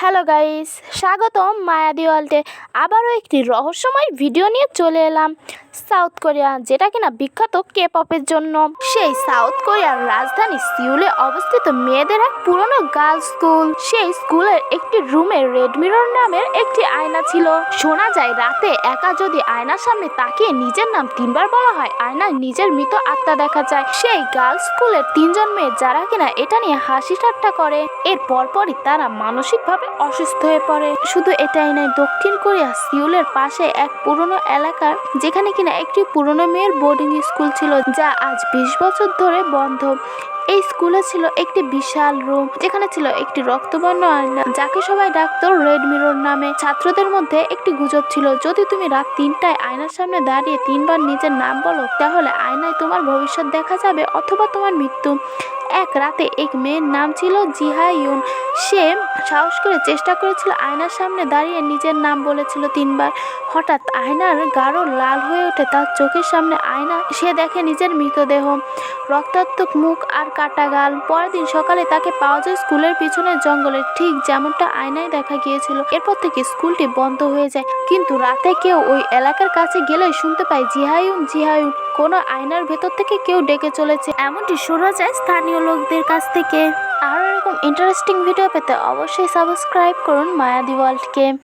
Hello guys, স্বাগতম মায়াদি ওয়ার্ল্ডে। আবারও একটি রহস্যময় ভিডিও নিয়ে চলে এলাম সাউথ কোরিয়া, যেটা কিনা বিখ্যাত কে পপের জন্য। সেই সাউথ কোরিয়ার রাজধানী সিউলে অবস্থিত মেয়েদের এক পুরনো গার্লস স্কুল। সেই স্কুলের একটি রুমে রেড মিরর নামের একটি আয়না ছিল। শোনা যায় রাতে একা যদি আয়নার সামনে তাকিয়ে নিজের নাম 3বার বলা হয়, আয়নায় নিজের মৃত আত্মা দেখা যায়। সেই গার্লস স্কুলের 3জন মেয়ে যারা কিনা এটা নিয়ে হাসি ঠাট্টা করে, এর পরপরই তারা মানসিকভাবে অসুস্থ হয়ে পড়ে। শুধু এটাই নয়, দক্ষিণ কোরিয়া সিউলের পাশে এক পুরনো এলাকার যেখানে কিনা একটি পুরনো মেয়ের বোর্ডিং স্কুল ছিল, যা আজ 20 বছর ধরে বন্ধ। এই স্কুলে ছিল একটি বিশাল রুম, যেখানে ছিল একটি রক্তবর্ণ আয়না, যাকে সবাই ডাকতো রেড মিরর নামে। ছাত্রদের মধ্যে একটি গুজব ছিল, যদি তুমি রাত 3টায় আয়নার সামনে দাঁড়িয়ে 3বার নিজের নাম বলো, তাহলে আয়নায় তোমার ভবিষ্যৎ দেখা যাবে অথবা তোমার মৃত্যু। এক রাতে এক মেয়ের নাম ছিল জিহাইউন। সে সাহস করে চেষ্টা করেছিল আয়নার সামনে দাঁড়িয়ে নিজের নাম বলেছিল 3বার। হঠাৎ আয়নার গাঢ় লাল হয়ে ওঠে তার চোখের সামনে। আয়না সে দেখে নিজের মৃতদেহ, রক্তাক্ত মুখ আর কাটা গাল। পরের দিন সকালে তাকে পাওয়া যায় স্কুলের পিছনের জঙ্গলে, ঠিক যেমনটা আয়নায় দেখা গিয়েছিল। এরপর থেকে স্কুলটি বন্ধ হয়ে যায়, কিন্তু রাতে কেউ ওই এলাকার কাছে গেলে শুনতে পায় জিহাইউন জিহাইউন, কোনো আয়নার ভেতর থেকে কেউ ডেকে চলেছে। এমনটি শোনা যায় স্থানীয় লোকদের কাছ থেকে। আর এরকম ইন্টারেস্টিং ভিডিও পেতে অবশ্যই সাবস্ক্রাইব করুন মায়াদি ওয়ার্ল্ডকে।